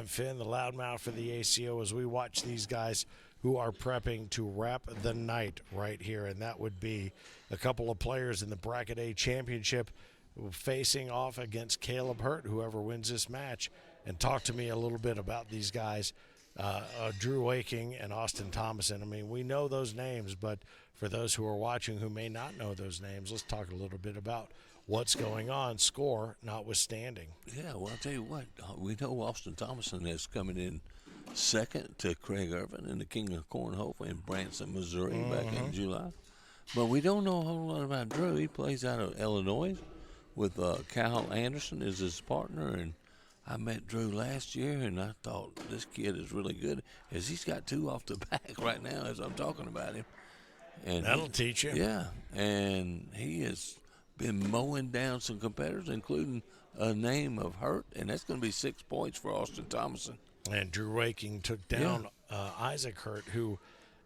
I'm Finn, the loudmouth for the ACO, as we watch these guys who are prepping to wrap the night right here, and that would be a couple of players in the Bracket A Championship facing off against Caleb Hurt, whoever wins this match. And talk to me a little bit about these guys, Drew Wehking and Austin Thomason. I mean, we know those names, but for those who are watching who may not know those names, let's talk a little bit about what's going on, score notwithstanding. Yeah, well, I'll tell you what, we know Austin Thomason is coming in second to Craig Irvin in the King of Cornhole in Branson, Missouri, back in July. But we don't know a whole lot about Drew. He plays out of Illinois with Kyle Anderson as his partner, and I met Drew last year, and I thought this kid is really good, as he's got two off the back right now as I'm talking about him. And That'll teach you. Yeah, and he has been mowing down some competitors, including a name of Hurt, and that's going to be 6 points for Austin Thomason. And Drew Wehking took down Isaac Hurt, who,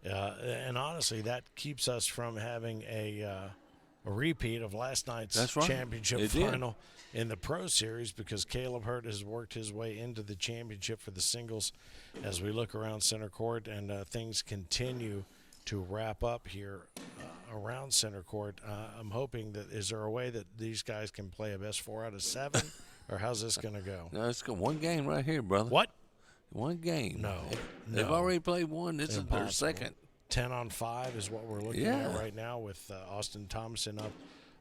and honestly, that keeps us from having a repeat of last night's championship final in the Pro Series, because Caleb Hurt has worked his way into the championship for the singles as we look around center court, and things continue to wrap up here around center court. I'm hoping that, is there a way that these guys can play a best 4 out of 7, or how's this going to go? No, it's one game right here, brother. What? One game. No. They've already played one. This is their second. 10-on-5 is what we're looking at right now, with Austin Thomason up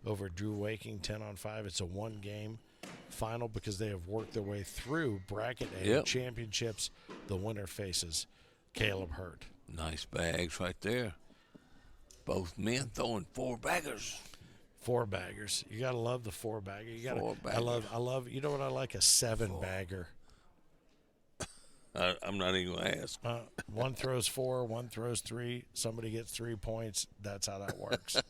over Drew Wehking, 10-on-5. It's a one-game final because they have worked their way through Bracket A championships. The winner faces Caleb Hurt. Nice bags right there. Both men throwing 4-baggers. 4-baggers. You gotta love the 4-bagger. You gotta. I love. You know what I like? A 7-bagger. I'm not even gonna ask. One throws 4, one throws 3. Somebody gets 3 points. That's how that works.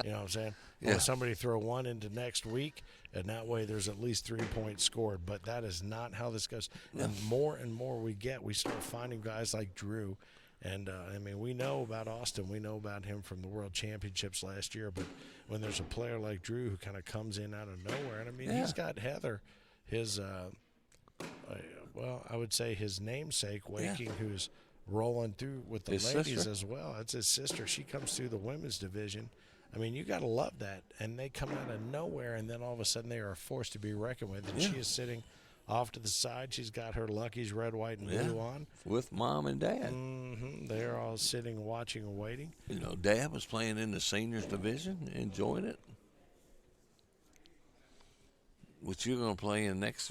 You know what I'm saying? Yeah. Or somebody throw one into next week, and that way there's at least 3 points scored. But that is not how this goes. And more we get, we start finding guys like Drew. And, I mean, we know about Austin. We know about him from the World Championships last year. But when there's a player like Drew who kind of comes in out of nowhere, and, I mean, he's got Heather, his well, I would say his namesake, Wehking, who's rolling through with the ladies sister as well. That's his sister. She comes through the women's division. I mean, you got to love that. And they come out of nowhere, and then all of a sudden they are a force to be reckoned with. And she is sitting off to the side. She's got her Lucky's red, white, and blue on. With mom and dad. They're all sitting, watching, and waiting. You know, Dad was playing in the seniors division, enjoying it. Which you're going to play in next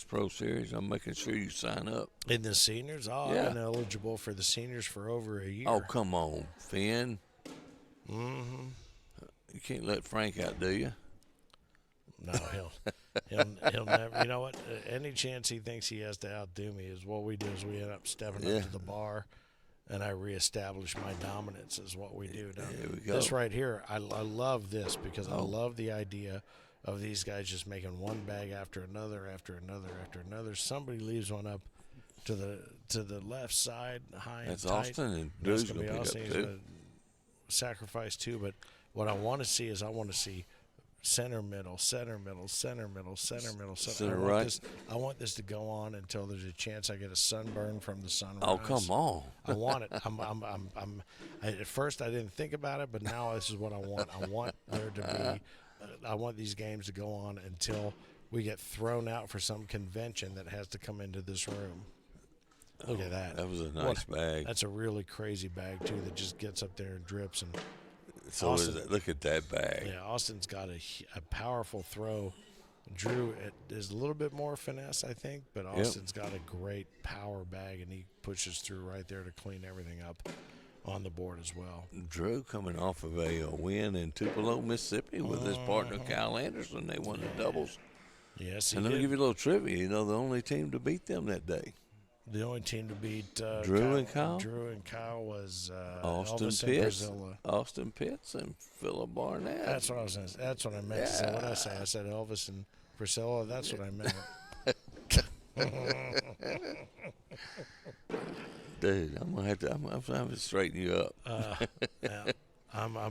Pro Series. I'm making sure you sign up. In the seniors? Oh, I've been eligible for the seniors for over a year. Oh, come on, Finn. You can't let Frank out, do you? No, he'll never. You know what? Any chance he thinks he has to outdo me is what we do. Is we end up stepping up to the bar, and I reestablish my dominance. Is what we do. Now, here we go. This right here, I love this because I love the idea of these guys just making one bag after another, after another, after another. Somebody leaves one up to the left side, high and tight. That's Austin, and Drew's going to pick up He's going to sacrifice too. But what I want to see is center, middle, center, middle, center, middle, center, middle, center. I want this to go on until there's a chance I get a sunburn from the sunrise. Oh, come on! I want it. At first, I didn't think about it, but now this is what I want. I want there to be. I want these games to go on until we get thrown out for some convention that has to come into this room. Look at that. That was a nice bag. That's a really crazy bag, too, that just gets up there and drips. And so look at that bag. Yeah, Austin's got a powerful throw. Drew is a little bit more finesse, I think, but Austin's got a great power bag, and he pushes through right there to clean everything up on the board as well. Drew coming off of a win in Tupelo, Mississippi with his partner Kyle Anderson. They won the doubles. Yes, and let me give you a little trivia. You know, the only team to beat them that day. The only team to beat Drew and Kyle was Austin Elvis Pitts, and Priscilla. Austin Pitts and Philip Barnett. That's what I was going to say. That's what I meant to say. What did I say? I said Elvis and Priscilla. That's what I meant. Dude, I'm gonna have to straighten you up. Yeah. I'm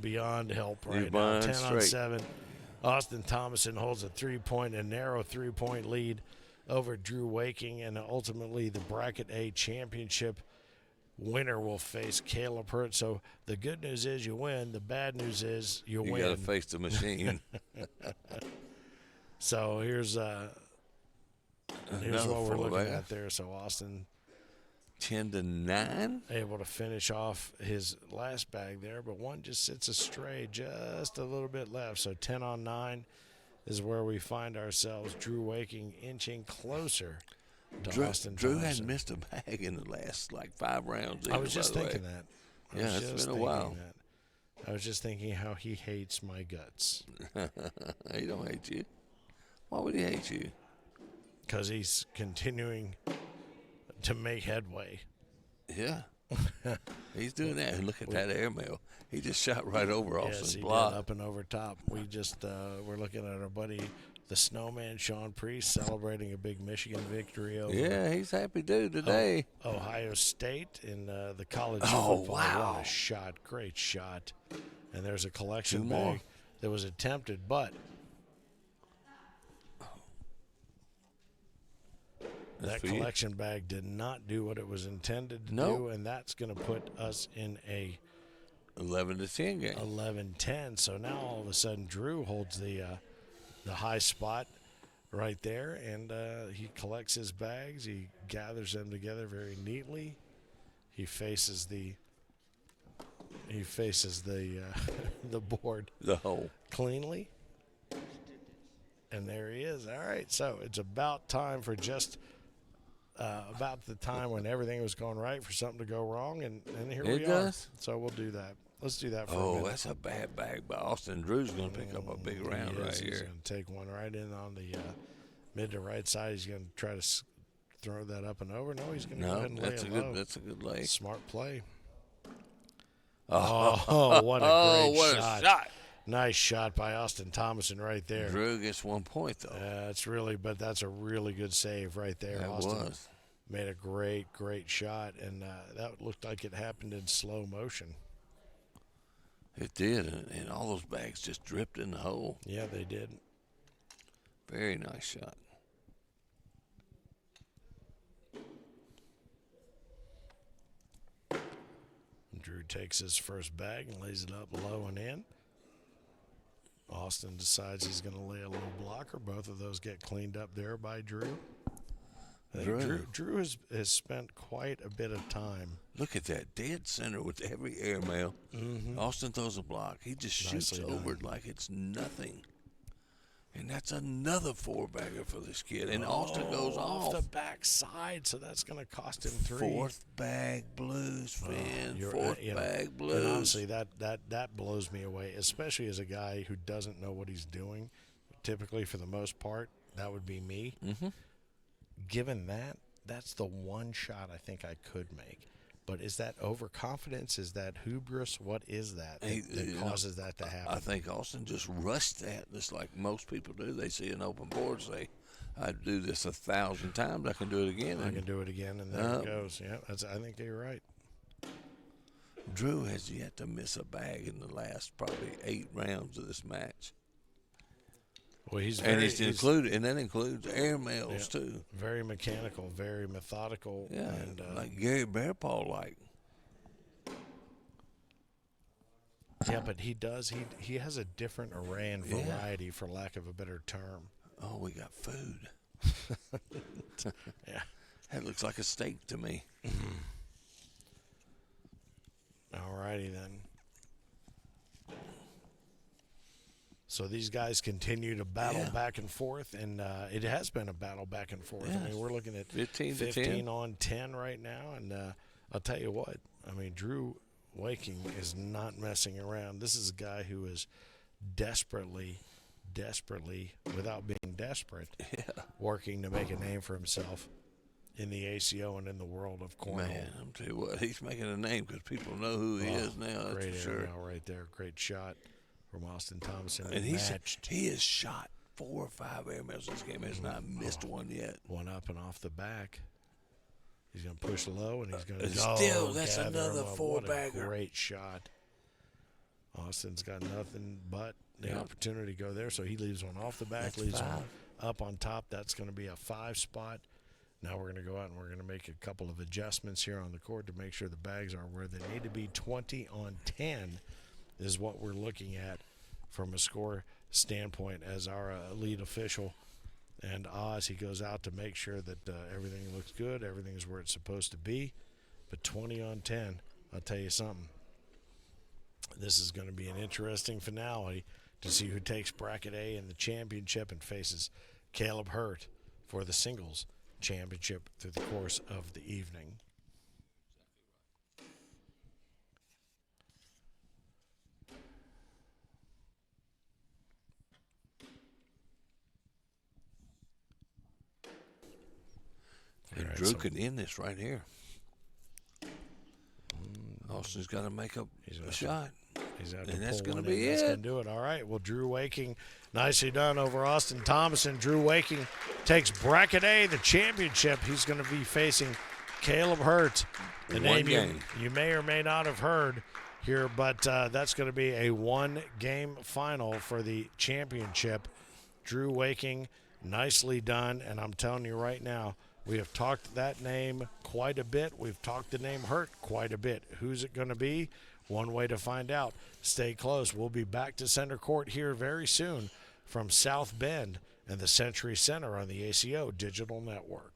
beyond help right You're now. 10 straight. on 7. Austin Thomason holds a narrow 3-point lead over Drew Wehking, and ultimately the Bracket A championship winner will face Caleb Hurt. So the good news is you win. The bad news is you win. You got to face the machine. So here's what we're looking at there. So Austin 10-9. able to finish off his last bag there, but one just sits astray, just a little bit left. So 10 on 9 is where we find ourselves. Drew Wehking inching closer to Austin Drew Thomason. hadn't missed a bag in the last 5 rounds. I was just thinking that. Yeah, it's been a while. I was just thinking how he hates my guts. He don't hate you. Why would he hate you? Because he's continuing to make headway. Yeah. He's doing that. And look at that airmail. He just shot right over Austin's block. Did, up and over top. We just we're looking at our buddy, the Snowman, Sean Priest, celebrating a big Michigan victory over he's happy dude today. Ohio State in the college football. Wow. What a shot. Great shot. And there's a collection bag that was attempted, but that collection bag did not do what it was intended to do, and that's going to put us in a 11-10 game. 11-10. So now all of a sudden Drew holds the high spot right there, and he collects his bags. He gathers them together very neatly. He faces the the board, the hole, cleanly. And there he is. All right, so it's about time for just about the time when everything was going right for something to go wrong, and here we are. So we'll do that. Let's do that for a minute. That's a bad bag by Austin. Drew's going to pick up a big round right here. He's going to take one right in on the mid to right side. He's going to try to throw that up and over. No, he's going to go ahead and lay it low. That's a good lay. Smart play. Oh, what a great shot. A shot. Nice shot by Austin Thomason right there. Drew gets 1 point, though. That's a really good save right there. That Austin made a great shot, and that looked like it happened in slow motion. It did, and all those bags just dripped in the hole. Yeah, they did. Very nice shot. Drew takes his first bag and lays it up low and in. Austin decides he's going to lay a little blocker. Both of those get cleaned up there by Drew. Drew has spent quite a bit of time. Look at that, dead center with every airmail. Mm-hmm. Austin throws a block. He just shoots over it like it's nothing. And that's another 4-bagger for this kid. And Austin goes off the back side, so that's going to cost him 3. 4th bag blues, Finn. 4th bag blues. And honestly, that blows me away, especially as a guy who doesn't know what he's doing. Typically, for the most part, that would be me. Mm-hmm. Given that, that's the one shot I think I could make. But is that overconfidence? Is that hubris? What is that causes that to happen? I think Austin just rushed that, just like most people do. They see an open board, say, I do this 1,000 times, I can do it again. I can do it again, and there it goes. Yeah, I think you're right. Drew has yet to miss a bag in the last probably 8 rounds of this match. Well, he's included, and that includes airmails too. Very mechanical, very methodical. Yeah, and, like Gary Bearpaw, like. Yeah, but he has a different array and variety, for lack of a better term. Oh, we got food. Yeah, that looks like a steak to me. All righty then. So these guys continue to battle back and forth, and it has been a battle back and forth. Yes. I mean, we're looking at 15 on 10 right now, and I'll tell you what. I mean, Drew Wehking is not messing around. This is a guy who is desperately, without being desperate, working to make a name for himself in the ACO and in the world of cornhole. Man, I'm tell you what, he's making a name because people know who he is now. That's great for sure. aerial right there. Great shot from Austin Thomason. And he has shot 4 or 5 airmails this game. Has not missed one yet. One up and off the back. He's going to push low, and he's going to still, that's another 4-bagger. Great shot. Austin's got nothing but the opportunity to go there, so he leaves one off the back, leaves one up on top. That's going to be a 5 spot. Now we're going to go out and we're going to make a couple of adjustments here on the court to make sure the bags are where they need to be. 20 on 10 is what we're looking at from a score standpoint as our lead official. And Oz, he goes out to make sure that everything looks good, everything is where it's supposed to be. But 20 on 10, I'll tell you something. This is going to be an interesting finale to see who takes bracket A in the championship and faces Caleb Hurt for the singles championship through the course of the evening. And right, Drew so could end this right here. Austin's got to make a shot. He's out to And that's pull gonna one in. be That's it. going to do it. All right. Well, Drew Wehking, nicely done over Austin Thomason. Drew Wehking takes bracket A, the championship. He's going to be facing Caleb Hurt. The name you may or may not have heard here, but that's going to be a 1-game final for the championship. Drew Wehking, nicely done. And I'm telling you right now, we have talked that name quite a bit. We've talked the name Hurt quite a bit. Who's it going to be? One way to find out. Stay close. We'll be back to center court here very soon from South Bend and the Century Center on the ACO Digital Network.